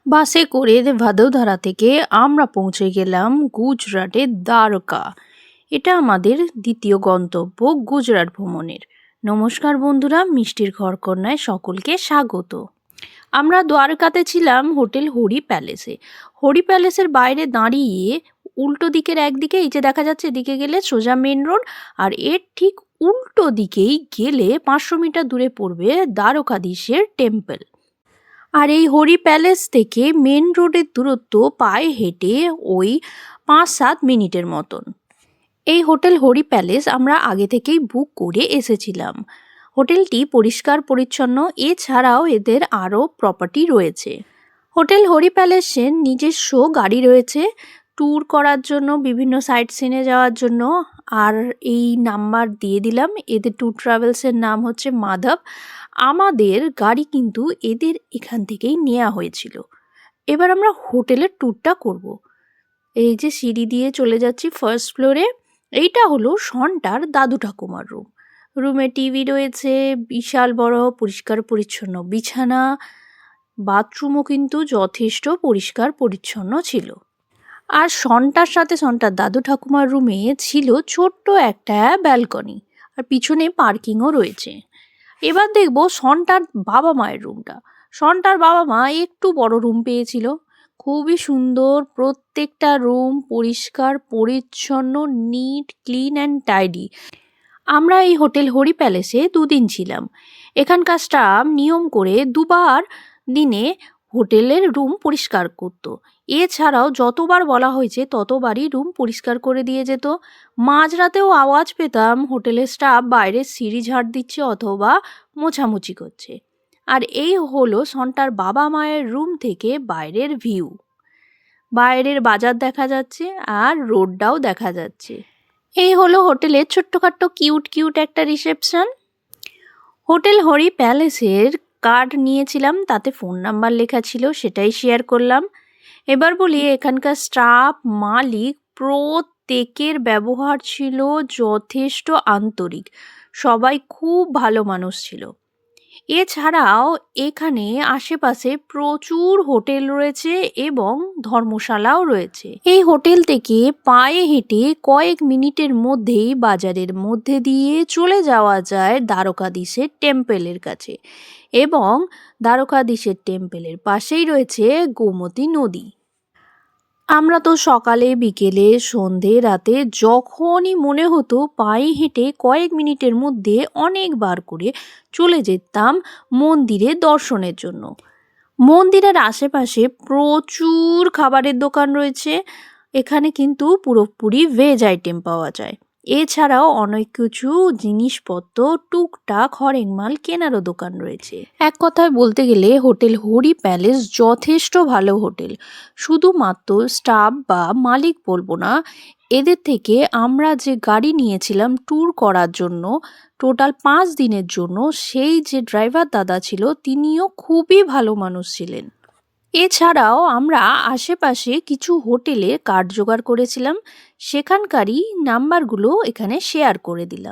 বাসে করে ভাদোদারা থেকে আমরা পৌঁছে গেলাম গুজরাটের দ্বারকা। এটা আমাদের দ্বিতীয় গন্তব্য গুজরাট ভ্রমণের। নমস্কার বন্ধুরা, মিষ্টির ঘরকন্যায় সকলকে স্বাগত। আমরা দ্বারকাতে ছিলাম হোটেল হরি প্যালেসে। হরি প্যালেসের বাইরে দাঁড়িয়ে উল্টো দিকের একদিকে এই যে দেখা যাচ্ছে, এদিকে গেলে সোজা মেন রোড, আর এর ঠিক উল্টো দিকেই গেলে 500 মিটার দূরে পড়বে দ্বারকাধীশের টেম্পল। আর এই হরি প্যালেস থেকে মেন রোডের দূরত্ব পায়ে হেঁটে ওই 5-7 মিনিটের মতন। এই হোটেল হরি প্যালেস আমরা আগে থেকেই বুক করে এসেছিলাম। হোটেলটি পরিষ্কার পরিচ্ছন্ন, এছাড়াও এদের আরও প্রপার্টি রয়েছে। হোটেল হরি প্যালেসের নিজস্ব গাড়ি রয়েছে ট্যুর করার জন্য, বিভিন্ন সাইট সিনে যাওয়ার জন্য। আর এই নাম্বার দিয়ে দিলাম, এদের ট্যুর ট্রাভেলসের নাম হচ্ছে মাধব। আমাদের গাড়ি কিন্তু এদের এখান থেকেই নেওয়া হয়েছিল। এবার আমরা হোটেলের ট্যুরটা করব। এই যে সিঁড়ি দিয়ে চলে যাচ্ছি ফার্স্ট ফ্লোরে। এইটা হলো সন্টার দাদু ঠাকুমার রুম। রুমে টিভি রয়েছে, বিশাল বড় পরিষ্কার পরিচ্ছন্ন বিছানা, বাথরুমও কিন্তু যথেষ্ট পরিষ্কার পরিচ্ছন্ন ছিল। আর সন্টার সাথে সন্টার দাদু ঠাকুমার রুমে ছিল ছোট্ট একটা ব্যালকনি, আর পিছনে পার্কিংও রয়েছে। এবার দেখব সন্টার বাবা মায়ের রুমটা। সন্টার বাবা মা একটু বড় রুম পেয়েছিল, খুবই সুন্দর, প্রত্যেকটা রুম পরিষ্কার পরিচ্ছন্ন, নিট ক্লিন অ্যান্ড টাইডি। আমরা এই হোটেল হরি প্যালেসে 2 দিন ছিলাম। এখানকার স্টাফ নিয়ম করে 2বার দিনে হোটেলের রুম পরিষ্কার করত। এছাড়াও যতবার বলা হয়েছে ততবারই রুম পরিষ্কার করে দিয়ে যেত। মাঝরাতেও আওয়াজ পেতাম হোটেলের স্টাফ বাইরে সিঁড়ি ঝাড় দিচ্ছে অথবা মোছামুছি করছে। আর এই হলো সন্টার বাবা মায়ের রুম থেকে বাইরের ভিউ। বাইরের বাজার দেখা যাচ্ছে আর রোডটাও দেখা যাচ্ছে। এই হলো হোটেলের ছোট্টখাট্ট কিউট কিউট একটা রিসেপশন। হোটেল হরি প্যালেসের কার্ড নিয়েছিলাম, তাতে ফোন নাম্বার লেখা ছিল, সেটাই শেয়ার করলাম। এবার বলি, এখানকার স্টাফ মালিক প্রত্যেকের ব্যবহার ছিল যথেষ্ট আন্তরিক, সবাই খুব ভালো মানুষ ছিল। এছাড়াও এখানে আশেপাশে প্রচুর হোটেল রয়েছে এবং ধর্মশালাও রয়েছে। এই হোটেল থেকে পায়ে হেঁটে কয়েক মিনিটের মধ্যেই বাজারের মধ্যে দিয়ে চলে যাওয়া যায় দ্বারকাধীশের টেম্পলের কাছে, এবং দ্বারকাধীশের টেম্পলের পাশেই রয়েছে গোমতী নদী। আমরা তো সকালে বিকেলে সন্ধে রাতে যখনই মনে হতো পায়ে হেঁটে কয়েক মিনিটের মধ্যে অনেকবার করে চলে যেতাম মন্দিরে দর্শনের জন্য। মন্দিরের আশেপাশে প্রচুর খাবারের দোকান রয়েছে। এখানে কিন্তু পুরোপুরি ভেজ আইটেম পাওয়া যায়। এছাড়াও অনেক কিছু জিনিসপত্র টুকটাক হরেক মাল কেনারও দোকান রয়েছে। এক কথায় বলতে গেলে হোটেল হরি প্যালেস যথেষ্ট ভালো হোটেল। শুধুমাত্র স্টাফ বা মালিক বলবো না, এদের থেকে আমরা যে গাড়ি নিয়েছিলাম ট্যুর করার জন্য টোটাল 5 দিনের জন্য, সেই যে ড্রাইভার দাদা ছিল তিনিও খুবই ভালো মানুষ ছিলেন। এছাড়াও আমরা আশেপাশে কিছু হোটেলে কার্ড জোগাড় করেছিলাম, সেখানকারই নাম্বারগুলো এখানে শেয়ার করে দিলাম।